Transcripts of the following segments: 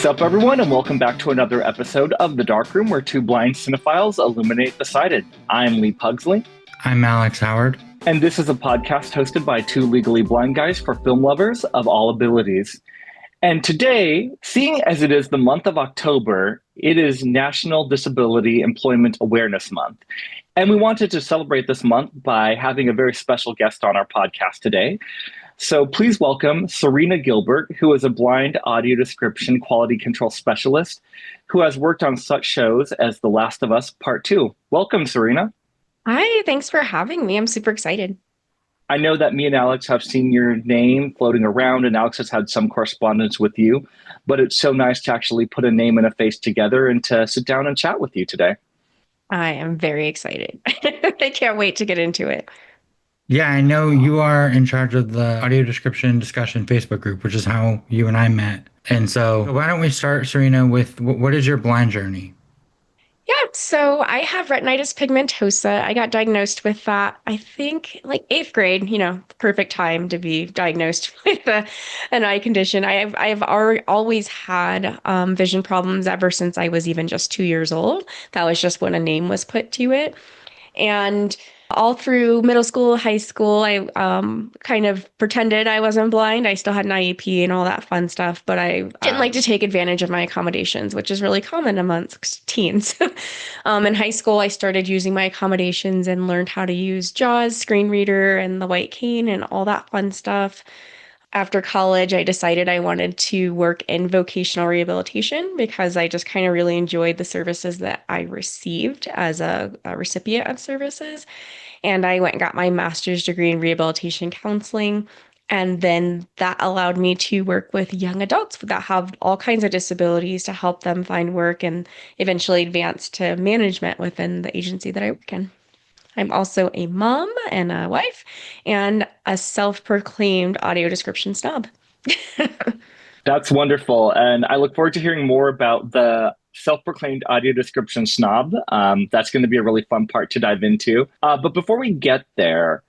What's up, everyone, and welcome back to another episode of The Dark Room, where two blind cinephiles illuminate the sighted. I'm Lee Pugsley, I'm Alex Howard. and this is a podcast hosted by two legally blind guys for film lovers of all abilities. And today, seeing as it is the month of October, it is National Disability Employment Awareness Month. And we wanted to celebrate this month by having a very special guest on our podcast today. So please welcome Serina Gilbert, who is a blind audio description quality control specialist who has worked on such shows as The Last of Us Part 2. Welcome, Serina. Hi, thanks for having me. I'm super excited. I know that me and Alex have seen your name floating around, and Alex has had some correspondence with you, but it's so nice to actually put a name and a face together and to sit down and chat with you today. I am very excited. I can't wait to get into it. Yeah, I know you are in charge of the audio description discussion Facebook group, which is how you and I met. And so why don't we start, Serina, with what is your blind journey? Yeah, so I have retinitis pigmentosa. I got diagnosed with that, I think, like eighth grade, perfect time to be diagnosed with an eye condition. I've always had vision problems ever since I was even just 2 years old. That was just when a name was put to it. And all through middle school, high school, I kind of pretended I wasn't blind. I still had an IEP and all that fun stuff, but I didn't like to take advantage of my accommodations, which is really common amongst teens. In high school, I started using my accommodations and learned how to use JAWS, screen reader, and the white cane and all that fun stuff. After college, I decided I wanted to work in vocational rehabilitation because I just kind of really enjoyed the services that I received as a recipient of services. And I went and got my master's degree in rehabilitation counseling. And then that allowed me to work with young adults that have all kinds of disabilities to help them find work and eventually advance to management within the agency that I work in. I'm also a mom and a wife and a self-proclaimed audio description snob. That's wonderful. And I look forward to hearing more about the self-proclaimed audio description snob. That's going to be a really fun part to dive into. But before we get there,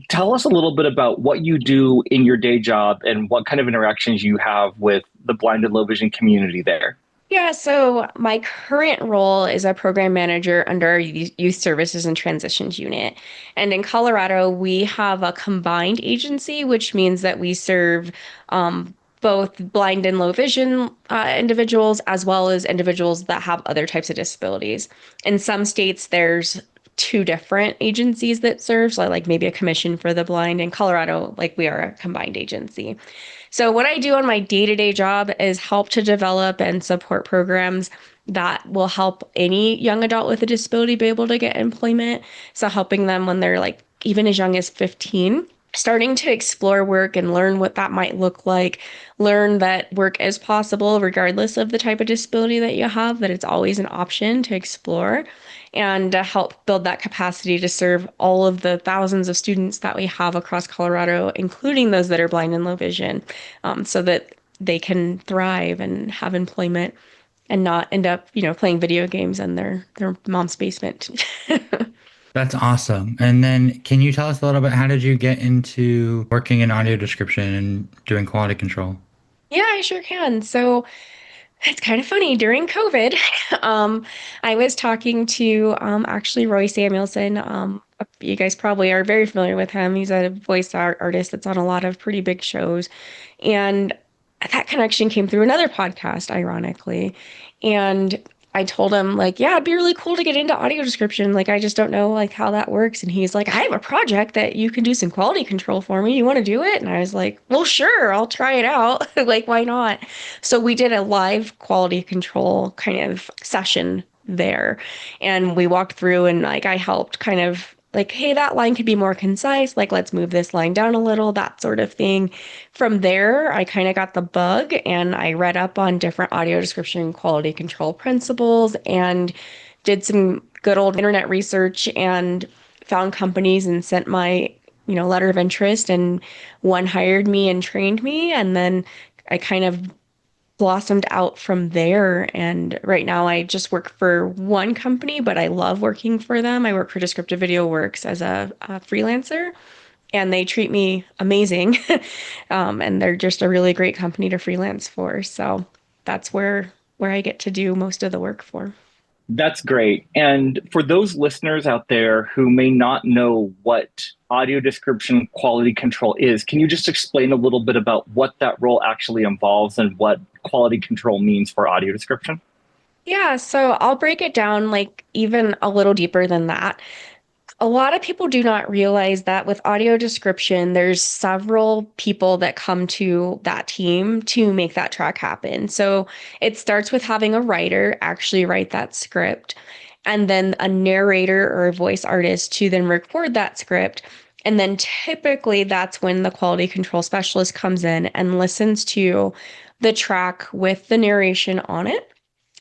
tell us a little bit about what you do in your day job and what kind of interactions you have with the blind and low vision community there. Yeah, so my current role is a program manager under our Youth Services and Transitions Unit. And in Colorado, we have a combined agency, which means that we serve both blind and low vision individuals, as well as individuals that have other types of disabilities. In some states, there's two different agencies that serve, so like maybe a commission for the blind. In Colorado, like we are a combined agency. So what I do on my day-to-day job is help to develop and support programs that will help any young adult with a disability be able to get employment. So helping them when they're like even as young as 15, starting to explore work and learn what that might look like, learn that work is possible regardless of the type of disability that you have, that it's always an option to explore, and to help build that capacity to serve all of the thousands of students that we have across Colorado, including those that are blind and low vision, so that they can thrive and have employment and not end up, playing video games in their mom's basement. That's awesome. And then can you tell us a little bit, how did you get into working in audio description and doing quality control? Yeah, I sure can. So it's kind of funny. During COVID, I was talking to actually Roy Samuelson. You guys probably are very familiar with him. He's a voice artist that's on a lot of pretty big shows. And that connection came through another podcast, ironically. And I told him, like, yeah, it'd be really cool to get into audio description. Like, I just don't know, like, how that works. And he's like, I have a project that you can do some quality control for me. You want to do it? And I was like, well, sure, I'll try it out. Like, why not? So we did a live quality control kind of session there. And we walked through and, like, I helped kind of like, hey, that line could be more concise. Like, let's move this line down a little, that sort of thing. From there, I kind of got the bug and I read up on different audio description quality control principles and did some good old internet research and found companies and sent my, letter of interest, and one hired me and trained me. And then I kind of blossomed out from there. And right now I just work for one company, but I love working for them. I work for Descriptive Video Works as a freelancer, and they treat me amazing. And they're just a really great company to freelance for. So that's where I get to do most of the work for. That's great. And for those listeners out there who may not know what audio description quality control is, can you just explain a little bit about what that role actually involves and what quality control means for audio description? Yeah, so I'll break it down like even a little deeper than that. A lot of people do not realize that with audio description, there's several people that come to that team to make that track happen. So it starts with having a writer actually write that script, and then a narrator or a voice artist to then record that script. And then typically that's when the quality control specialist comes in and listens to the track with the narration on it.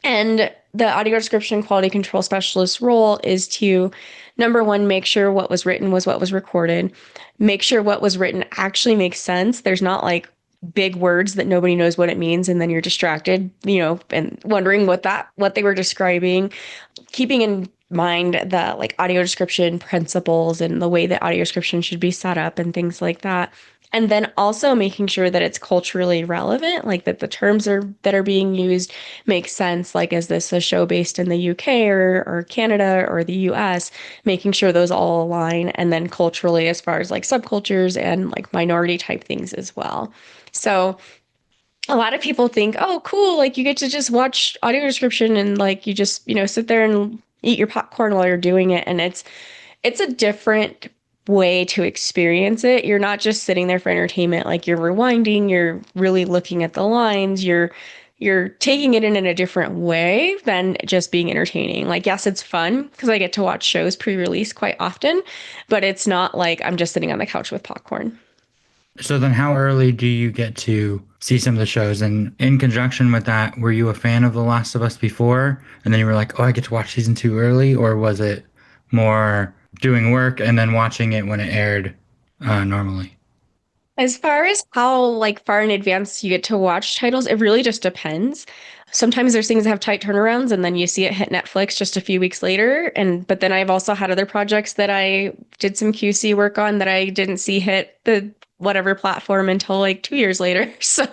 And the audio description quality control specialist role is to, number one, make sure what was written was what was recorded, make sure what was written actually makes sense. There's not like big words that nobody knows what it means, and then you're distracted, and wondering what they were describing, keeping in mind the like audio description principles and the way that audio description should be set up and things like that. And then also making sure that it's culturally relevant, like that the terms that are being used make sense. Like, is this a show based in the UK or Canada or the US? Making sure those all align. And then culturally, as far as like subcultures and like minority type things as well. So a lot of people think, oh, cool, like you get to just watch audio description and like you just, sit there and eat your popcorn while you're doing it. And it's a different way to experience it. You're not just sitting there for entertainment, like you're rewinding, you're really looking at the lines, you're taking it in a different way than just being entertaining. Like, yes, it's fun because I get to watch shows pre-release quite often, but it's not like I'm just sitting on the couch with popcorn. So then how early do you get to see some of the shows? And in conjunction with that, were you a fan of The Last of Us before? And then you were like, oh, I get to watch season 2 early? Or was it more doing work and then watching it when it aired normally? As far as how like far in advance you get to watch titles, it really just depends. Sometimes there's things that have tight turnarounds and then you see it hit Netflix just a few weeks later. But then I've also had other projects that I did some QC work on that I didn't see hit the whatever platform until like 2 years later. So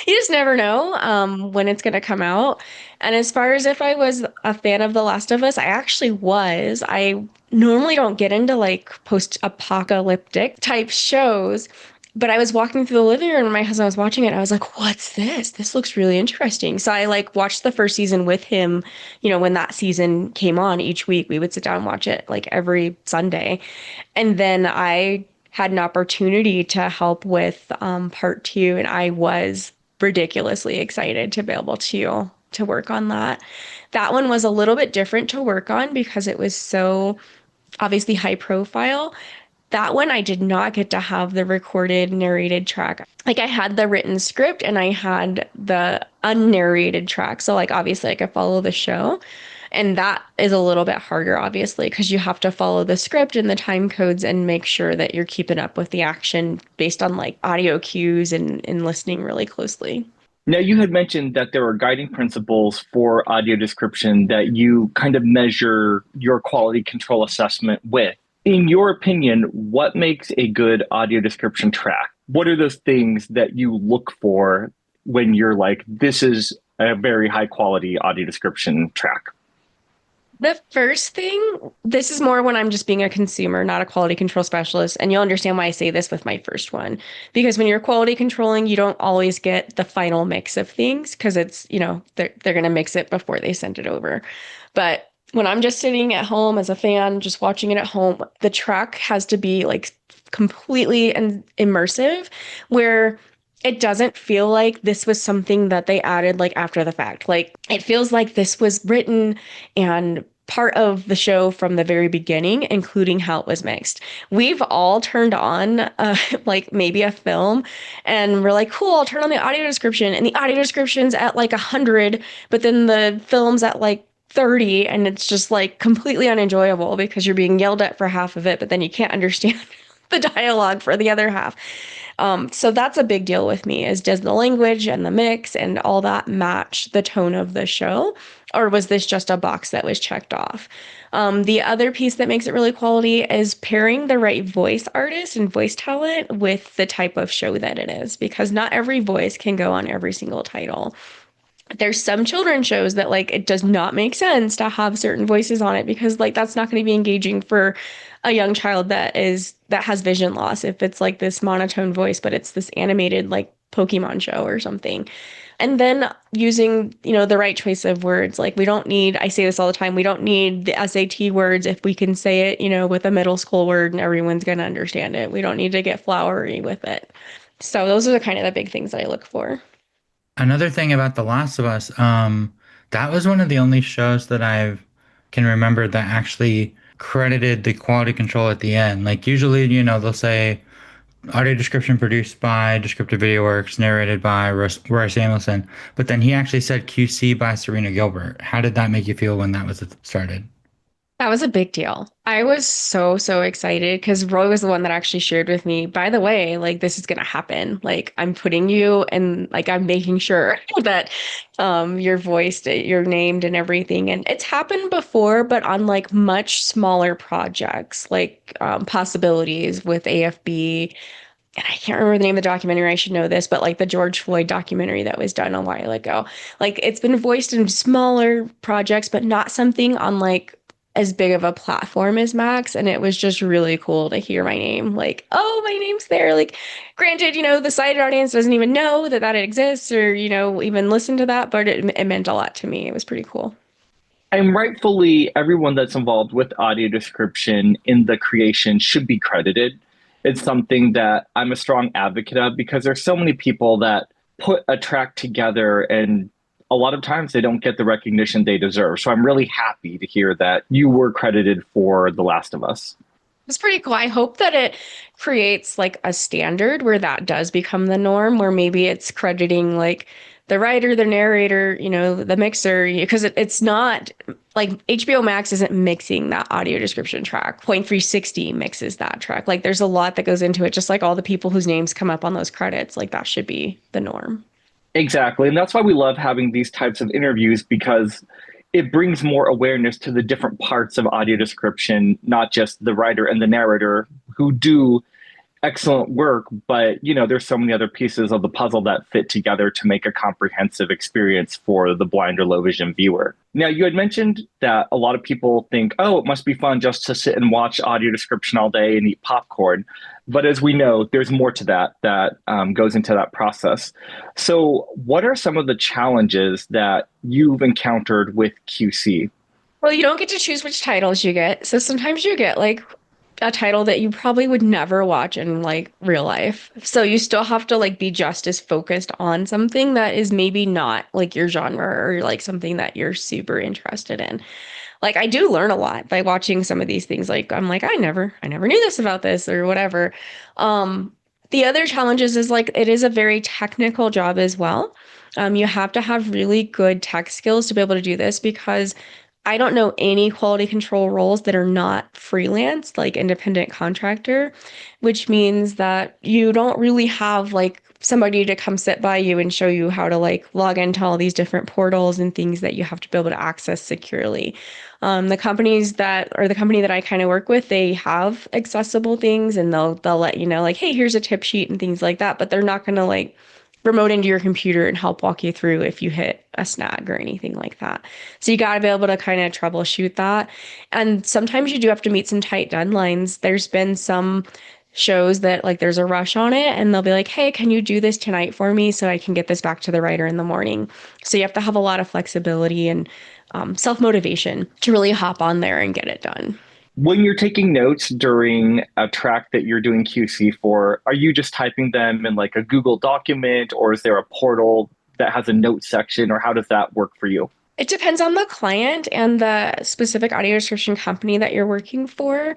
you just never know when it's going to come out. And as far as if I was a fan of The Last of Us, I actually was. I normally don't get into like post-apocalyptic type shows, but I was walking through the living room and my husband was watching it. And I was like, what's this? This looks really interesting. So I like watched the first season with him. When that season came on each week, we would sit down and watch it like every Sunday. And then I had an opportunity to help with part two. And I was ridiculously excited to be able to work on that. That one was a little bit different to work on because it was so obviously high profile. That one I did not get to have the recorded narrated track. Like I had the written script and I had the unnarrated track. So like obviously I could follow the show. And that is a little bit harder, obviously, because you have to follow the script and the time codes and make sure that you're keeping up with the action based on like audio cues and listening really closely. Now, you had mentioned that there are guiding principles for audio description that you kind of measure your quality control assessment with. In your opinion, what makes a good audio description track? What are those things that you look for when you're like, this is a very high quality audio description track? The first thing, this is more when I'm just being a consumer, not a quality control specialist. And you'll understand why I say this with my first one. Because when you're quality controlling, you don't always get the final mix of things because it's, they're going to mix it before they send it over. But when I'm just sitting at home as a fan, just watching it at home, the track has to be like completely and immersive where it doesn't feel like this was something that they added like after the fact. Like it feels like this was written and part of the show from the very beginning, including how it was mixed. We've all turned on like maybe a film and we're like, cool, I'll turn on the audio description. And the audio description's at like 100, but then the film's at like 30 and it's just like completely unenjoyable because you're being yelled at for half of it, but then you can't understand the dialogue for the other half. So that's a big deal with me is does the language and the mix and all that match the tone of the show? Or was this just a box that was checked off? The other piece that makes it really quality is pairing the right voice artist and voice talent with the type of show that it is, because not every voice can go on every single title. There's some children's shows that like it does not make sense to have certain voices on it because like that's not going to be engaging for a young child that has vision loss if it's like this monotone voice, but it's this animated like Pokemon show or something. And then using, the right choice of words. Like we don't need, I say this all the time, we don't need the SAT words if we can say it, with a middle school word and everyone's going to understand it. We don't need to get flowery with it. So those are the kind of the big things that I look for. Another thing about The Last of Us, that was one of the only shows that I can remember that actually credited the quality control at the end. Like usually, they'll say audio description produced by Descriptive Video Works, narrated by Roy Samuelson, but then he actually said QC by Serina Gilbert. How did that make you feel when that was started? That was a big deal. I was so, so excited because Roy was the one that actually shared with me, by the way, like this is gonna happen. Like I'm putting you and like I'm making sure that you're voiced, you're named and everything. And it's happened before, but on like much smaller projects, like possibilities with AFB. And I can't remember the name of the documentary. I should know this, but like the George Floyd documentary that was done a while ago. Like it's been voiced in smaller projects, but not something on like as big of a platform as Max. And it was just really cool to hear my name. Like, oh, my name's there. Like, granted, the sighted audience doesn't even know that that exists or, even listen to that, but it meant a lot to me. It was pretty cool. And rightfully, everyone that's involved with audio description in the creation should be credited. It's something that I'm a strong advocate of because there's so many people that put a track together and a lot of times they don't get the recognition they deserve. So I'm really happy to hear that you were credited for The Last of Us. It's pretty cool. I hope that it creates like a standard where that does become the norm, where maybe it's crediting like the writer, the narrator, the mixer, because it's not like HBO Max isn't mixing that audio description track. Point 360 mixes that track. Like there's a lot that goes into it, just like all the people whose names come up on those credits. Like that should be the norm. Exactly. And that's why we love having these types of interviews because it brings more awareness to the different parts of audio description, not just the writer and the narrator who do excellent work, but there's so many other pieces of the puzzle that fit together to make a comprehensive experience for the blind or low vision viewer. Now, you had mentioned that a lot of people think, oh, it must be fun just to sit and watch audio description all day and eat popcorn. But as we know, there's more to that goes into that process. So, what are some of the challenges that you've encountered with QC? Well, you don't get to choose which titles you get. So sometimes you get like a title that you probably would never watch in like real life. So you still have to like be just as focused on something that is maybe not like your genre or like something that you're super interested in. Like I do learn a lot by watching some of these things. Like I'm like, I never knew this about this or whatever. The other challenges is like it is a very technical job as well. You have to have really good tech skills to be able to do this because I don't know any quality control roles that are not freelance, like independent contractor, which means that you don't really have like somebody to come sit by you and show you how to like log into all these different portals and things that you have to be able to access securely. The company that I kind of work with, they have accessible things and they'll let you know like, hey, here's a tip sheet and things like that, but they're not going to like remote into your computer and help walk you through if you hit a snag or anything like that. So you got to be able to kind of troubleshoot that. And sometimes you do have to meet some tight deadlines. There's been some shows that like there's a rush on it and they'll be like, "Hey, can you do this tonight for me so I can get this back to the writer in the morning?" So you have to have a lot of flexibility and self-motivation to really hop on there and get it done. When you're taking notes during a track that you're doing QC for, are you just typing them in like a Google document or is there a portal that has a note section or how does that work for you? It depends on the client and the specific audio description company that you're working for.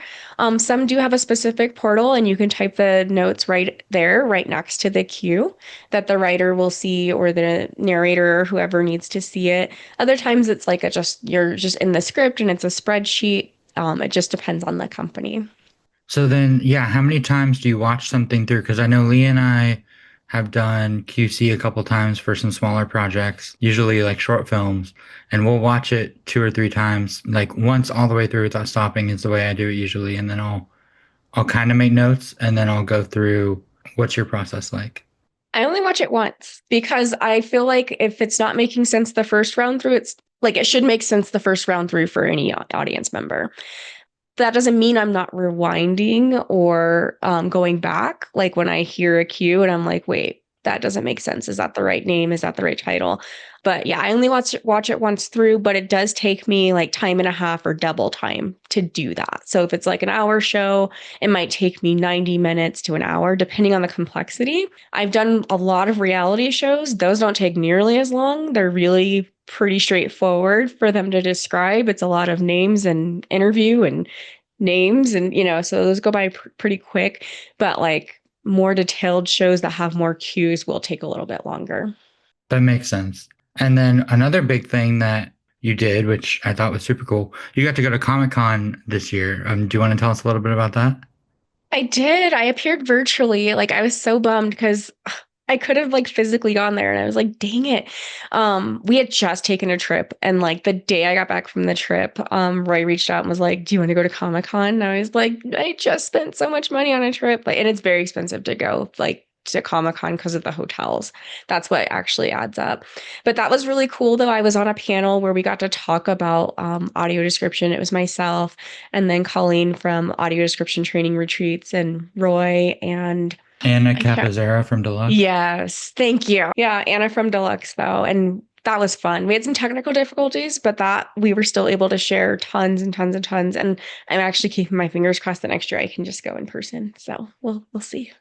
Some do have a specific portal, and you can type the notes right there, right next to the cue that the writer will see or the narrator or whoever needs to see it. Other times it's like you're just in the script and it's a spreadsheet. It just depends on the company. So then, yeah, how many times do you watch something through? Because I know Lee and I have done QC a couple times for some smaller projects, usually like short films, and we'll watch it two or three times, like once all the way through without stopping is the way I do it usually, and then I'll kind of make notes and then I'll go through. What's your process like? I only watch it once because I feel like if it's not making sense the first round through, it's like it should make sense the first round through for any audience member. That doesn't mean I'm not rewinding or going back. Like when I hear a cue and I'm like, wait, that doesn't make sense. Is that the right name? Is that the right title? But yeah, I only watch it once through, but it does take me like time and a half or double time to do that. So if it's like an hour show, it might take me 90 minutes to an hour, depending on the complexity. I've done a lot of reality shows. Those don't take nearly as long. They're really pretty straightforward for them to describe. It's a lot of names and interview and names and so those go by pretty quick, but like more detailed shows that have more cues will take a little bit longer. That makes sense. And then another big thing that you did, which I thought was super cool, you got to go to Comic-Con this year. Do you want to tell us a little bit about that? I did. I appeared virtually. Like I was so bummed because I could have like physically gone there and I was like, dang it. We had just taken a trip and like the day I got back from the trip, Roy reached out and was like, do you want to go to Comic-Con? And I was like, I just spent so much money on a trip. Like, and it's very expensive to go like to Comic-Con because of the hotels. That's what actually adds up. But that was really cool though. I was on a panel where we got to talk about audio description. It was myself and then Colleen from Audio Description Training Retreats and Roy and Anna I can't. Capozera from Deluxe. Yes, thank you. Yeah, Anna from Deluxe though, and that was fun. We had some technical difficulties, but that we were still able to share tons and tons and tons. And I'm actually keeping my fingers crossed that next year I can just go in person. So we'll see.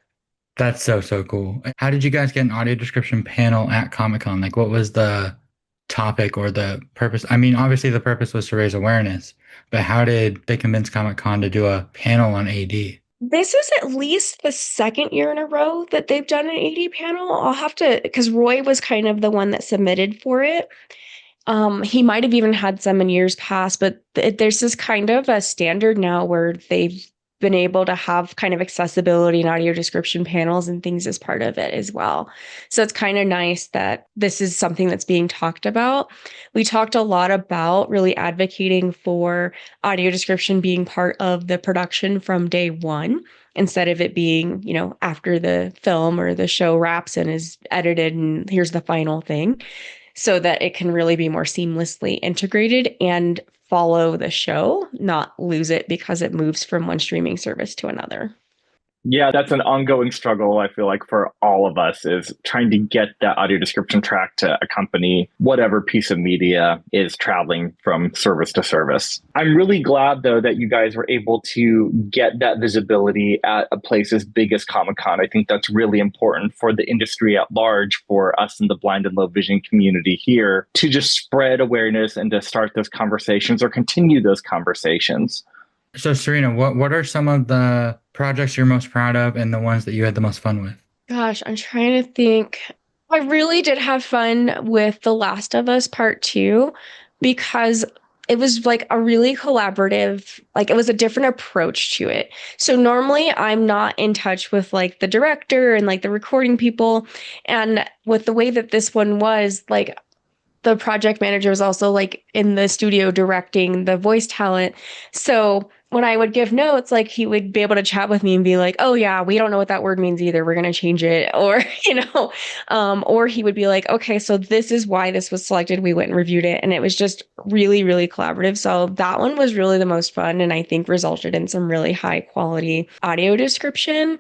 That's so, so cool. How did you guys get an audio description panel at Comic-Con? Like, what was the topic or the purpose? I mean, obviously the purpose was to raise awareness, but how did they convince Comic-Con to do a panel on AD? This is at least the second year in a row that they've done an AD panel. I'll have to, because Roy was kind of the one that submitted for it. He might have even had some in years past, but there's this kind of a standard now where they've been able to have kind of accessibility and audio description panels and things as part of it as well. So it's kind of nice that this is something that's being talked about. We talked a lot about really advocating for audio description being part of the production from day one instead of it being, after the film or the show wraps and is edited and here's the final thing, so that it can really be more seamlessly integrated and follow the show, not lose it because it moves from one streaming service to another. Yeah, that's an ongoing struggle, I feel like, for all of us is trying to get that audio description track to accompany whatever piece of media is traveling from service to service. I'm really glad, though, that you guys were able to get that visibility at a place as big as Comic-Con. I think that's really important for the industry at large, for us in the blind and low vision community here, to just spread awareness and to start those conversations or continue those conversations. So, Serina, what are some of the projects you're most proud of and the ones that you had the most fun with? Gosh, I'm trying to think. I really did have fun with The Last of Us Part 2 because it was like a really collaborative, like it was a different approach to it. So normally I'm not in touch with like the director and like the recording people. And with the way that this one was, like the project manager was also like in the studio directing the voice talent. So when I would give notes, like he would be able to chat with me and be like, oh yeah, we don't know what that word means either. We're going to change it. Or, or he would be like, okay, so this is why this was selected. We went and reviewed it. And it was just really, really collaborative. So that one was really the most fun. And I think resulted in some really high quality audio description.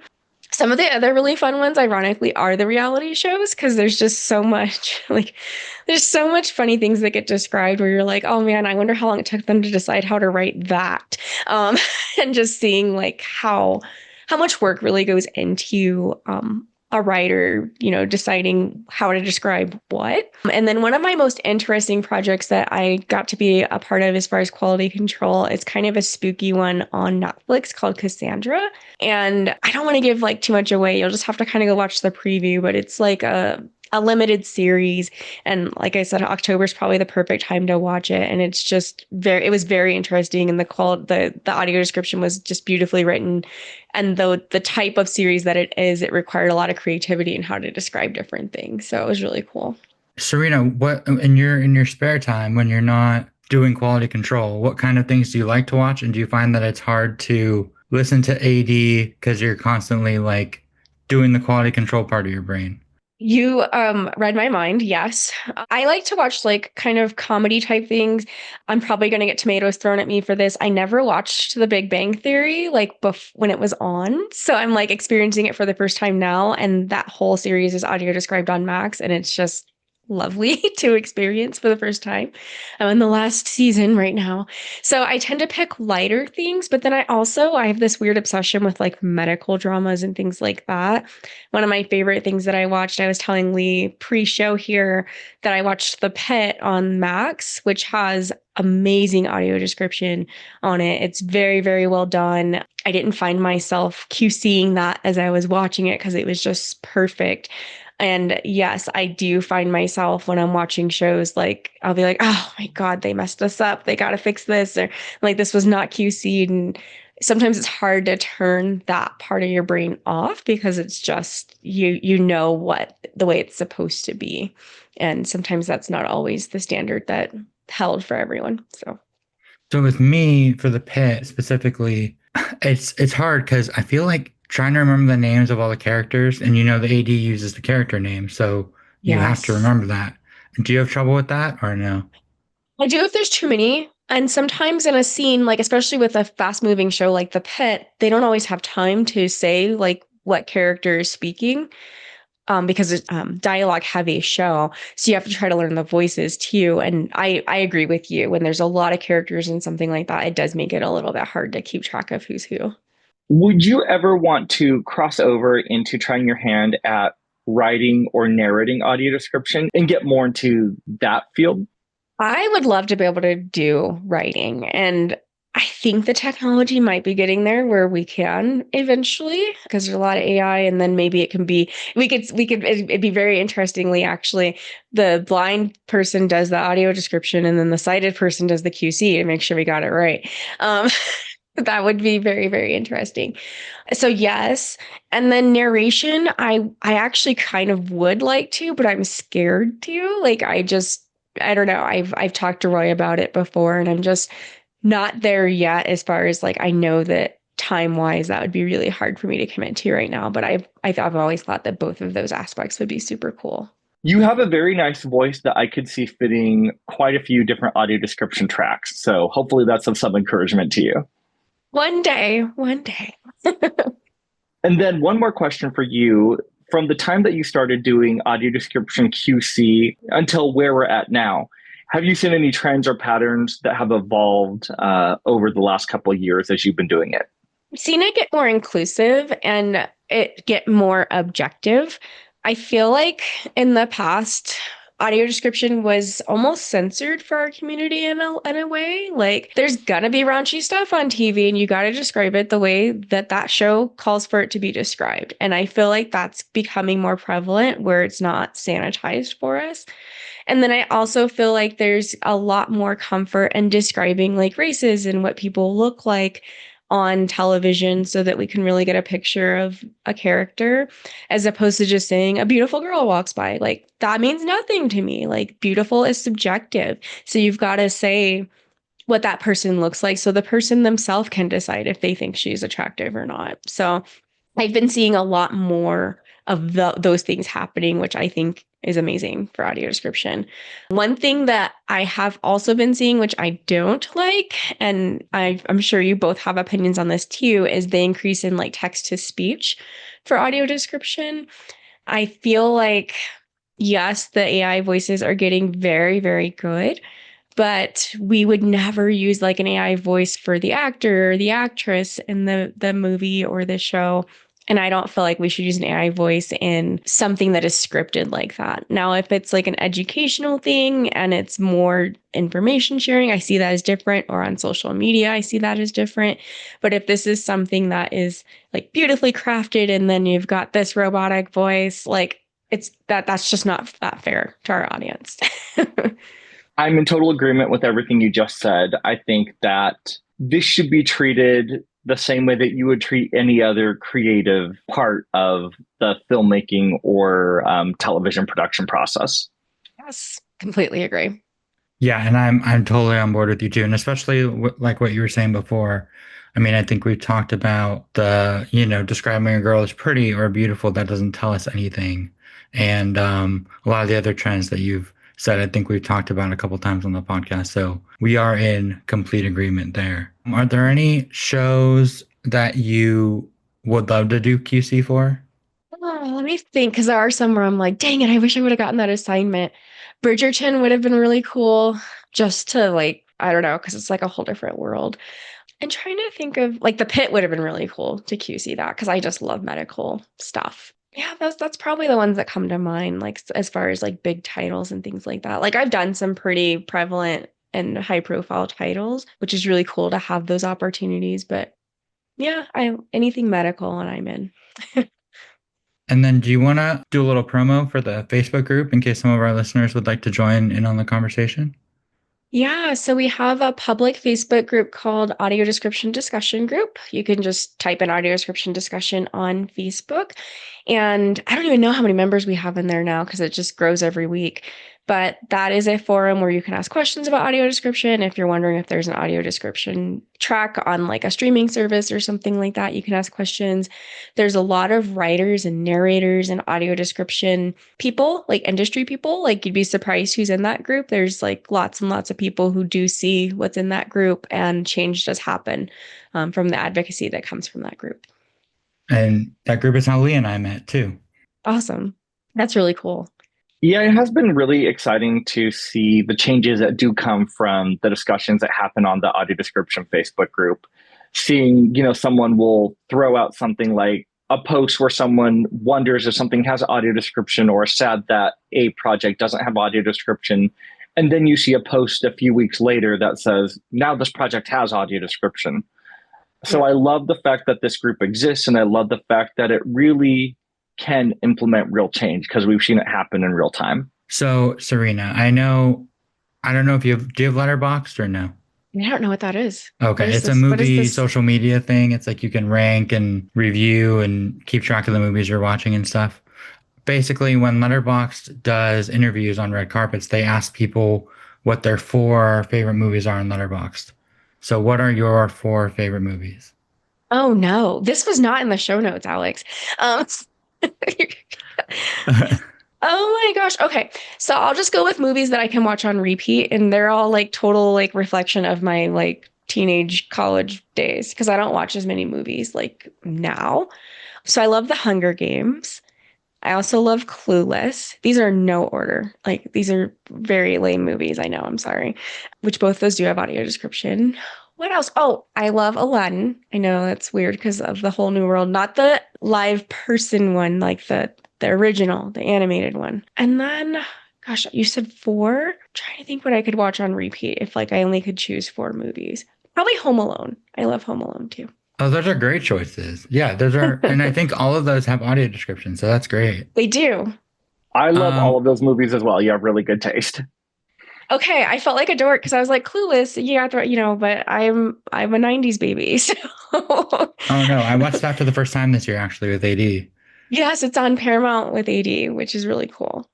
Some of the other really fun ones, ironically, are the reality shows because there's just so much, like, there's so much funny things that get described where you're like, oh man, I wonder how long it took them to decide how to write that. And just seeing like how much work really goes into a writer, deciding how to describe what. And then one of my most interesting projects that I got to be a part of as far as quality control, it's kind of a spooky one on Netflix called Cassandra. And I don't want to give like too much away. You'll just have to kind of go watch the preview, but it's like a limited series. And like I said, October is probably the perfect time to watch it. And it's just it was very interesting. And the audio description was just beautifully written. And the type of series that it is, it required a lot of creativity in how to describe different things. So it was really cool. Serina, what in your spare time when you're not doing quality control, what kind of things do you like to watch? And do you find that it's hard to listen to AD because you're constantly like doing the quality control part of your brain? You read my mind, yes. I like to watch like kind of comedy type things. I'm probably gonna get tomatoes thrown at me for this. I never watched The Big Bang Theory like when it was on. So I'm like experiencing it for the first time now. And that whole series is audio described on Max, and it's just lovely to experience for the first time. I'm in the last season right now. So I tend to pick lighter things, but then I have this weird obsession with like medical dramas and things like that. One of my favorite things that I watched, I was telling Lee pre-show here that I watched The Pit on Max, which has amazing audio description on it. It's very, very well done. I didn't find myself QCing that as I was watching it because it was just perfect. And yes, I do find myself when I'm watching shows, like I'll be like, oh my God, they messed this up. They got to fix this. Or like this was not QC'd. And sometimes it's hard to turn that part of your brain off because it's just you know what the way it's supposed to be. And sometimes that's not always the standard that held for everyone. So with me for the pit specifically, it's hard because I feel like trying to remember the names of all the characters, and the AD uses the character name, so you have to Yes. remember that. Do you have trouble with that or no? I do if there's too many. And sometimes in a scene, like especially with a fast moving show like The Pit, they don't always have time to say like what character is speaking. Because it's dialogue heavy show. So you have to try to learn the voices too. And I agree with you. When there's a lot of characters in something like that, it does make it a little bit hard to keep track of who's who. Would you ever want to cross over into trying your hand at writing or narrating audio description and get more into that field? I would love to be able to do writing. And I think the technology might be getting there where we can eventually, because there's a lot of AI, and then maybe it can be, it'd be very interestingly, actually, the blind person does the audio description and then the sighted person does the QC to make sure we got it right. Um, that would be very, very interesting. So yes, and then narration, I actually kind of would like to, but I'm scared to. Like I don't know. I've talked to Roy about it before, and I'm just not there yet as far as like I know that time-wise that would be really hard for me to commit to right now, but I've always thought that both of those aspects would be super cool. You have a very nice voice that I could see fitting quite a few different audio description tracks. So hopefully that's of some encouragement to you. One day, one day. And then one more question for you. From the time that you started doing audio description QC until where we're at now, have you seen any trends or patterns that have evolved over the last couple of years as you've been doing it? I've seen it get more inclusive and it get more objective. I feel like in the past, audio description was almost censored for our community in a way. Like, there's gonna be raunchy stuff on TV, and you gotta describe it the way that that show calls for it to be described. And I feel like that's becoming more prevalent where it's not sanitized for us. And then I also feel like there's a lot more comfort in describing like races and what people look like on television so that we can really get a picture of a character as opposed to just saying a beautiful girl walks by. Like that means nothing to me. Like beautiful is subjective. So you've got to say what that person looks like so the person themselves can decide if they think she's attractive or not. So I've been seeing a lot more of those things happening, which I think is amazing for audio description. One thing that I have also been seeing, which I don't like, and I'm sure you both have opinions on this too, is the increase in like text to speech for audio description. I feel like, yes, the AI voices are getting very, very good, but we would never use like an AI voice for the actor or the actress in the movie or the show. And I don't feel like we should use an AI voice in something that is scripted like that. Now, if it's like an educational thing and it's more information sharing, I see that as different. Or on social media, I see that as different. But if this is something that is like beautifully crafted and then you've got this robotic voice, like that's just not that fair to our audience. I'm in total agreement with everything you just said. I think that this should be treated the same way that you would treat any other creative part of the filmmaking or television production process. Yes, completely agree. Yeah, and I'm totally on board with you too, and especially like what you were saying before. I mean, I think we've talked about describing a girl as pretty or beautiful, that doesn't tell us anything. And a lot of the other trends that you've said, I think we've talked about a couple times on the podcast. So we are in complete agreement there. Are there any shows that you would love to do QC for? Oh, let me think, because there are some where I'm like, dang it, I wish I would have gotten that assignment. Bridgerton would have been really cool just to like, I don't know, because it's like a whole different world. And trying to think of like the pit would have been really cool to QC that because I just love medical stuff. Yeah, that's probably the ones that come to mind, like as far as like big titles and things like that. Like I've done some pretty prevalent and high profile titles, which is really cool to have those opportunities. But yeah, I anything medical and I'm in. And then do you want to do a little promo for the Facebook group in case some of our listeners would like to join in on the conversation? Yeah, so we have a public Facebook group called Audio Description Discussion Group. You can just type in audio description discussion on Facebook. And I don't even know how many members we have in there now because it just grows every week. But that is a forum where you can ask questions about audio description. If you're wondering if there's an audio description track on like a streaming service or something like that, you can ask questions. There's a lot of writers and narrators and audio description people, like industry people. Like you'd be surprised who's in that group. There's like lots and lots of people who do see what's in that group, and change does happen from the advocacy that comes from that group. And that group is how Lee and I met too. Awesome. That's really cool. Yeah, it has been really exciting to see the changes that do come from the discussions that happen on the audio description Facebook group. Seeing, someone will throw out something like a post where someone wonders if something has audio description or is sad that a project doesn't have audio description. And then you see a post a few weeks later that says, now this project has audio description. So I love the fact that this group exists, and I love the fact that it really can implement real change because we've seen it happen in real time. So, Serina, I don't know if do you have Letterboxd or no? I don't know what that is. Okay, What is it's a this? What is movie this? social media thing. It's like you can rank and review and keep track of the movies you're watching and stuff. Basically, when Letterboxd does interviews on red carpets, they ask people what their four favorite movies are on Letterboxd. So, what are your four favorite movies? Oh no, this was not in the show notes, Alex. Um, Oh my gosh. Okay. So I'll just go with movies that I can watch on repeat, and they're all like total like reflection of my like teenage college days because I don't watch as many movies like now. So I love The Hunger Games. I also love Clueless. These are no order. Like these are very lame movies. I know, I'm sorry. Which both those do have audio description. What else? Oh, I love Aladdin. I know that's weird because of the whole new world, not the live person one, like the original, the animated one. And then, gosh, you said four? I'm trying to think what I could watch on repeat if like I only could choose four movies. Probably Home Alone. I love Home Alone too. Oh, those are great choices. Yeah, those are, and I think all of those have audio descriptions, so that's great. They do. I love all Um, of those movies as well. You have really good taste. Okay, I felt like a dork because I was like Clueless, yeah, but I'm a '90s baby, so oh no, I watched that for the first time this year actually with AD. yes, it's on Paramount with AD, which is really cool.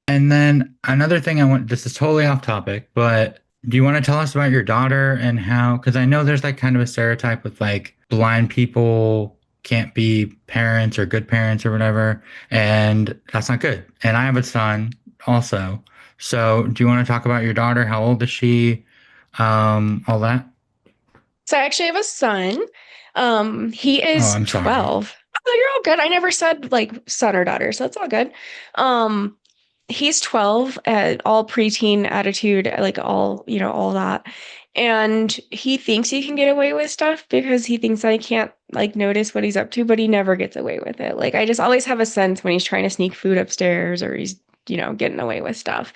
And then another thing this is totally off topic, but do you want to tell us about your daughter and how, because I know there's like kind of a stereotype with like blind people can't be parents or good parents or whatever, and that's not good. And I have a son also. So do you want to talk about your daughter? How old is she? All that? So I actually have a son. He Oh, is I'm sorry. 12. Oh, you're all good. I never said like son or daughter, so it's all good. Um, he's 12, all preteen attitude, like all that. And he thinks he can get away with stuff because he thinks I can't like notice what he's up to, but he never gets away with it. Like I just always have a sense when he's trying to sneak food upstairs or he's, getting away with stuff.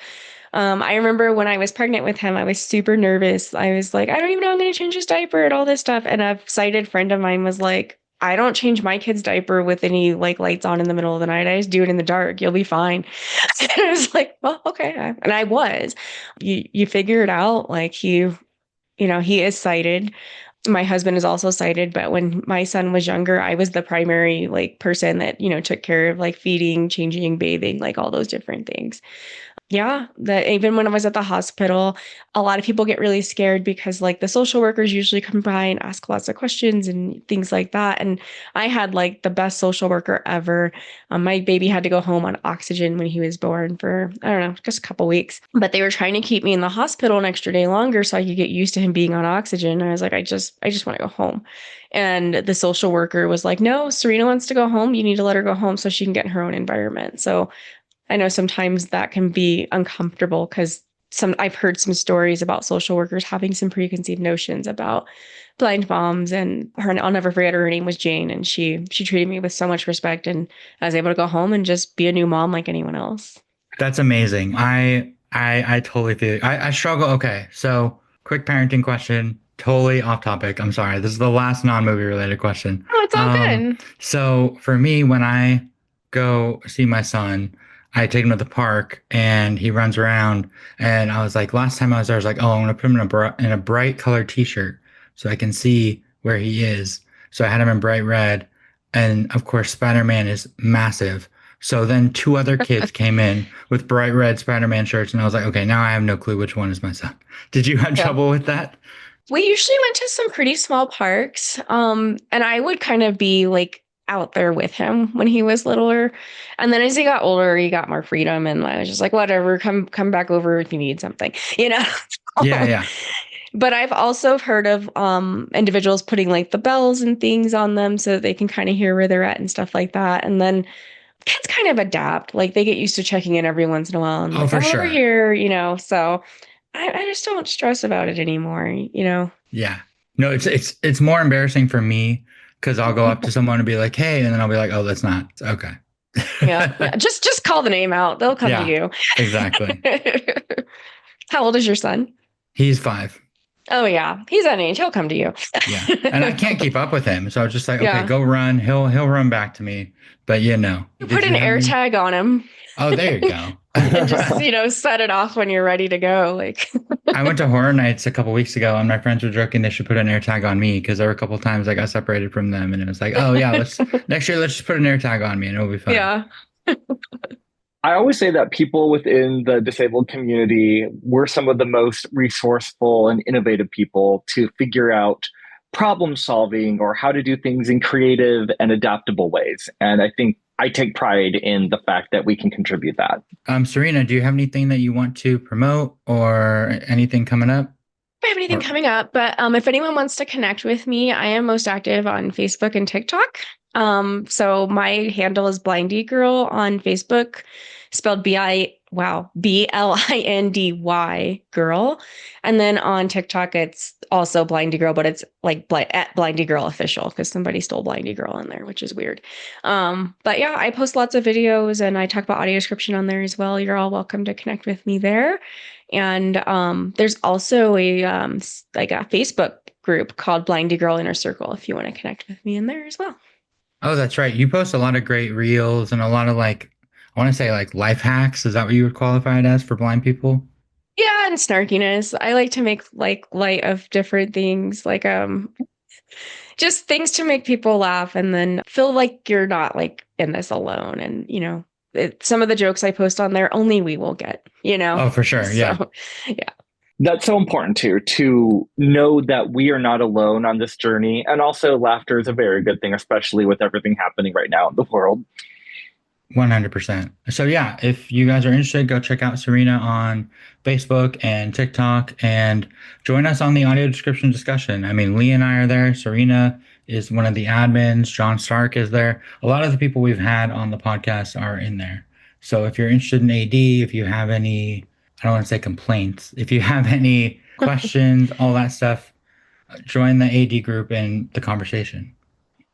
I remember when I was pregnant with him, I was super nervous. I was like, I don't even know I'm going to change his diaper and all this stuff. And a sighted friend of mine was like, I don't change my kid's diaper with any like lights on in the middle of the night. I just do it in the dark. You'll be fine. And I was like, well, okay. And I was. You figure it out. Like he is sighted. My husband is also sighted, but when my son was younger, I was the primary like person that, took care of like feeding, changing, bathing, like all those different things. Yeah, that even when I was at the hospital, a lot of people get really scared because like the social workers usually come by and ask lots of questions and things like that. And I had like the best social worker ever. My baby had to go home on oxygen when he was born for, I don't know, just a couple weeks. But they were trying to keep me in the hospital an extra day longer so I could get used to him being on oxygen. And I was like, I just want to go home. And the social worker was like, no, Serena wants to go home. You need to let her go home so she can get in her own environment. So I know sometimes that can be uncomfortable because I've heard some stories about social workers having some preconceived notions about blind moms, and I'll never forget her. Her name was Jane, and she treated me with so much respect, and I was able to go home and just be a new mom like anyone else. That's amazing. I totally feel I struggle. Okay, so quick parenting question, totally off topic. I'm sorry. This is the last non-movie related question. Oh, it's all good. So for me, when I go see my son, I take him to the park and he runs around. And I was like, last time I was there, I was like, oh, I'm gonna put him in a bright colored t-shirt so I can see where he is. So I had him in bright red, and of course, Spider-Man is massive. So then two other kids came in with bright red Spider-Man shirts, and I was like, okay, now I have no clue which one is my son. Did you have Yeah. trouble with that? We usually went to some pretty small parks. And I would kind of be like out there with him when he was littler. And then as he got older, he got more freedom, and I was just like, whatever, come back over if you need something, you know? Yeah, yeah. But I've also heard of individuals putting like the bells and things on them so that they can kind of hear where they're at and stuff like that. And then kids kind of adapt. Like they get used to checking in every once in a while and Oh, like, for I'm over sure. here, so I just don't stress about it anymore. Yeah. No, it's more embarrassing for me because I'll go up to someone and be like, "Hey," and then I'll be like, "Oh, that's not okay." Yeah, yeah. Just call the name out. They'll come to Yeah, you. exactly. How old is your son? He's 5. Oh yeah, he's that age. He'll come to you. Yeah, and I can't keep up with him, so I was just like, "Okay, Yeah. go run." He'll run back to me. But You did put you an have air any? tag on him Oh, there you go. and just, set it off when you're ready to go. Like, I went to horror nights a couple weeks ago, and my friends were joking they should put an air tag on me because there were a couple times I got separated from them, and it was like, "Oh yeah, let's next year let's just put an air tag on me, and it'll be fine." yeah. I always say that people within the disabled community were some of the most resourceful and innovative people to figure out problem solving or how to do things in creative and adaptable ways. And I think I take pride in the fact that we can contribute that. Serena, do you have anything that you want to promote or anything coming up? I have anything Or coming up, but if anyone wants to connect with me, I am most active on Facebook and TikTok. So my handle is Blindy Girl on Facebook, spelled BLINDY girl. And then on TikTok, it's also Blindy Girl, but it's like at Blindy Girl official because somebody stole Blindy Girl in there, which is weird. But yeah, I post lots of videos and I talk about audio description on there as well. You're all welcome to connect with me there. And there's also like a Facebook group called Blindy Girl Inner Circle if you want to connect with me in there as well. oh, that's right. You post a lot of great reels and a lot of I want to say like life hacks. Is that what you would qualify it as for blind people? Yeah, and snarkiness. I like to make like light of different things, like just things to make people laugh and then feel like you're not like in this alone. And some of the jokes I post on there, only we will get. Oh, for sure. Yeah. So yeah. That's so important too, to know that we are not alone on this journey. And also, laughter is a very good thing, especially with everything happening right now in the world. 100%. So yeah, if you guys are interested, go check out Serena on Facebook and TikTok and join us on the audio description discussion. I mean, Lee and I are there. Serena is one of the admins. John Stark is there. A lot of the people we've had on the podcast are in there. So if you're interested in AD, if you have any, I don't want to say complaints, if you have any questions, all that stuff, join the AD group and the conversation.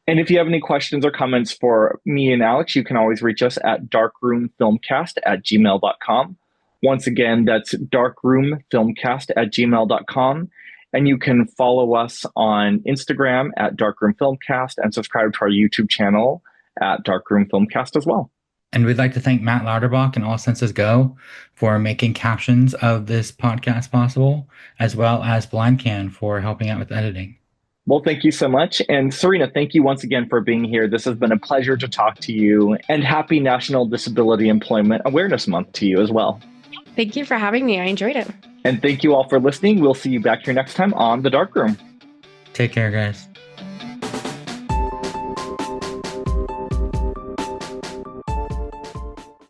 And if you have any questions or comments for me and Alex, you can always reach us at darkroomfilmcast@gmail.com. Once again, that's darkroomfilmcast@gmail.com. And you can follow us on Instagram at darkroomfilmcast and subscribe to our YouTube channel at darkroomfilmcast as well. And we'd like to thank Matt Lauterbach and All Senses Go for making captions of this podcast possible, as well as BlindCan for helping out with editing. Well, thank you so much. And Serena, thank you once again for being here. This has been a pleasure to talk to you, and happy National Disability Employment Awareness Month to you as well. Thank you for having me. I enjoyed it. And thank you all for listening. We'll see you back here next time on The Dark Room. Take care, guys.